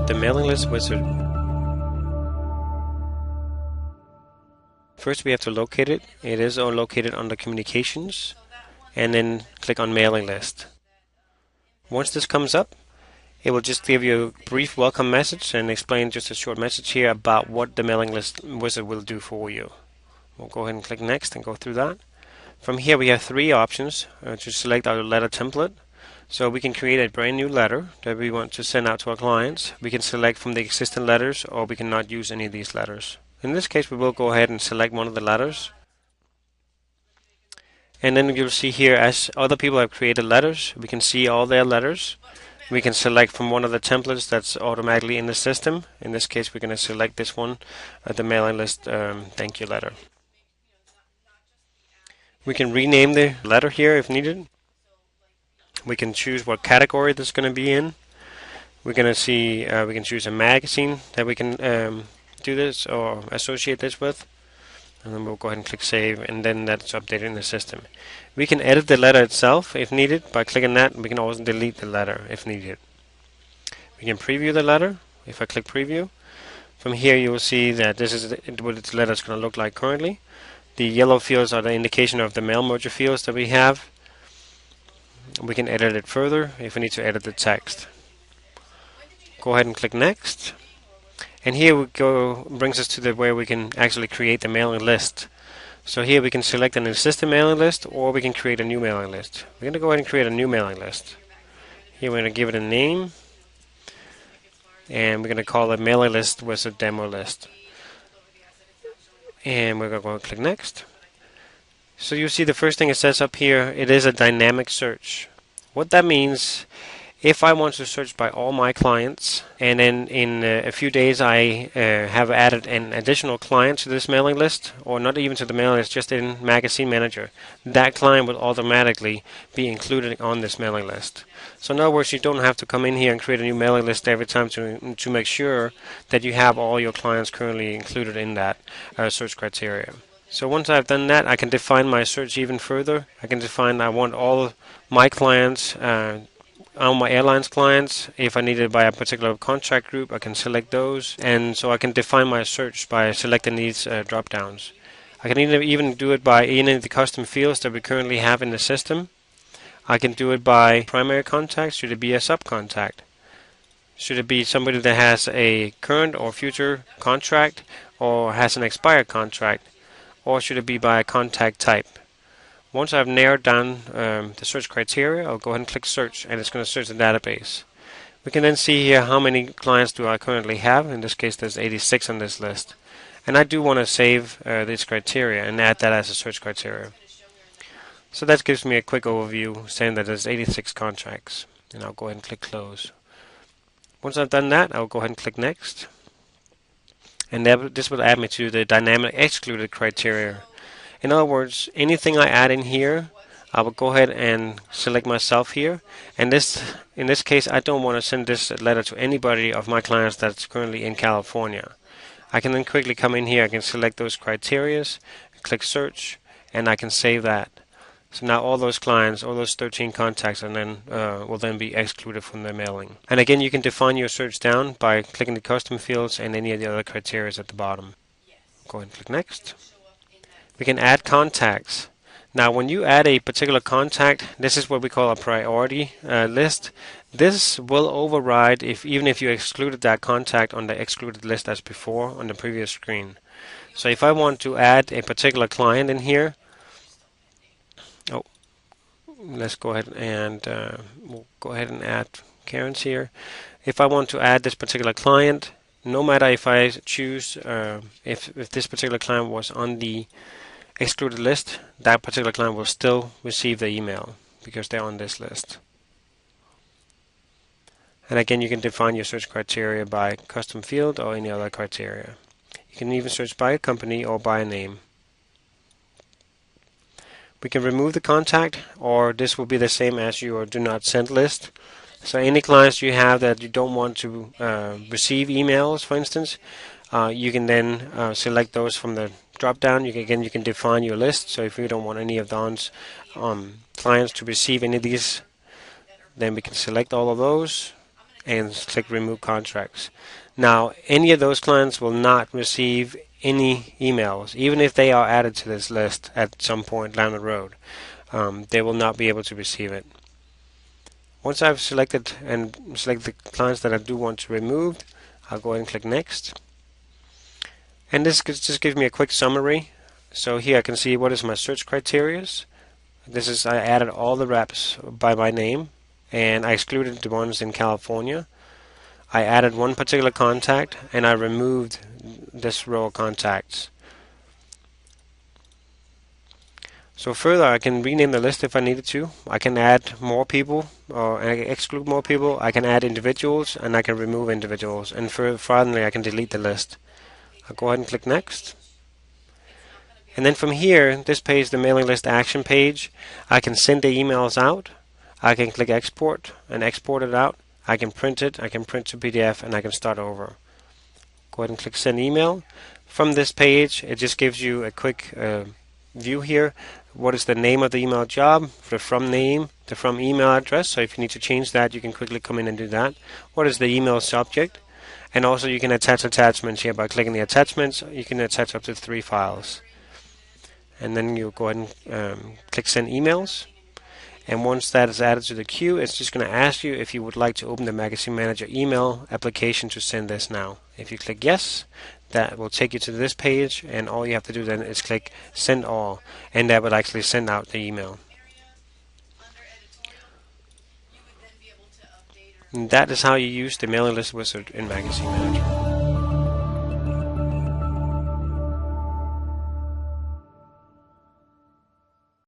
the mailing list wizard. First we have to locate it. It is all located under communications, and then click on mailing list. Once this comes up, it will just give you a brief welcome message and explain just a short message here about what the mailing list wizard will do for you. We'll go ahead and click next and go through that. From here we have three options to select our letter template. So we can create a brand new letter that we want to send out to our clients. We can select from the existing letters, or we cannot use any of these letters. In this case we will go ahead and select one of the letters. And then you'll see here, as other people have created letters, we can see all their letters. We can select from one of the templates that's automatically in the system. In this case we're going to select this one, the mailing list thank you letter. We can rename the letter here if needed. We can choose what category this is going to be in. We're going to see, we can choose a magazine that we can do this or associate this with. And then we'll go ahead and click save, and then that's updated in the system. We can edit the letter itself if needed by clicking that. We can also delete the letter if needed. We can preview the letter. If I click preview, from here you will see that this is what its letter is going to look like currently. The yellow fields are the indication of the mail merger fields that we have. We can edit it further if we need to edit the text. Go ahead and click next. And here we go, brings us to where we can actually create the mailing list. So here we can select an existing mailing list, or we can create a new mailing list. We're going to go ahead and create a new mailing list. Here we're going to give it a name, and we're going to call it mailing list wizard demo list. And we're going to go and click next. So you see the first thing it says up here, it is a dynamic search. What that means, if I want to search by all my clients, and then in a few days I have added an additional client to this mailing list, or not even to the mailing list, just in Magazine Manager, that client will automatically be included on this mailing list. So in other words, you don't have to come in here and create a new mailing list every time to make sure that you have all your clients currently included in that search criteria. So once I've done that, I can define my search even further. I can define I want all my clients, all my airlines clients. If I need it by a particular contract group, I can select those, and so I can define my search by selecting these drop downs. I can even do it by any of the custom fields that we currently have in the system. I can do it by primary contact. Should it be a subcontact? Should it be somebody that has a current or future contract, or has an expired contract? Or should it be by a contact type? Once I've narrowed down the search criteria, I'll go ahead and click search, and it's going to search the database. We can then see here how many clients do I currently have. In this case there's 86 on this list. And I do want to save this criteria and add that as a search criteria. So that gives me a quick overview saying that there's 86 contracts. And I'll go ahead and click close. Once I've done that, I'll go ahead and click next. And this will add me to the dynamic excluded criteria. In other words, anything I add in here, I will go ahead and select myself here. And in this case, I don't want to send this letter to anybody of my clients that's currently in California. I can then quickly come in here, I can select those criteria, click search, and I can save that. So now all those clients, all those 13 contacts, and then will then be excluded from the mailing. And again, you can define your search down by clicking the custom fields and any of the other criteria at the bottom. Go ahead and click next. We can add contacts. Now when you add a particular contact, this is what we call a priority list. This will override even if you excluded that contact on the excluded list as before on the previous screen. So if I want to add a particular client in here, let's go ahead and we'll go ahead and add Karen's here. If I want to add this particular client, no matter if I choose if this particular client was on the excluded list, that particular client will still receive the email because they're on this list. And again, you can define your search criteria by custom field or any other criteria. You can even search by a company or by a name. We can remove the contact, or this will be the same as your do not send list. So any clients you have that you don't want to receive emails, for instance, you can then select those from the drop down. You can define your list. So if you don't want any of those clients to receive any of these, then we can select all of those, and click remove contracts. Now any of those clients will not receive any emails, even if they are added to this list at some point down the road. They will not be able to receive it. Once I've selected the clients that I do want to remove, I'll go ahead and click next. And this just gives me a quick summary. So here I can see what is my search criteria. I added all the reps by my name, and I excluded the ones in California. I added one particular contact, and I removed this row of contacts. So further, I can rename the list if I needed to. I can add more people or exclude more people. I can add individuals, and I can remove individuals. And finally, I can delete the list. I'll go ahead and click next. And then from here, this page, the mailing list action page, I can send the emails out. I can click export and export it out. I can print it. I can print to PDF, and I can start over. Go ahead and click send email. From this page, it just gives you a quick view here. What is the name of the email job? The from name, the from email address. So if you need to change that, you can quickly come in and do that. What is the email subject? And also you can attach attachments here by clicking the attachments. You can attach up to 3 files. And then you go ahead and click send emails. And once that is added to the queue, it's just going to ask you if you would like to open the Magazine Manager email application to send this now. If you click yes, that will take you to this page, and all you have to do then is click send all, and that will actually send out the email. And that is how you use the mailing list wizard in Magazine Manager.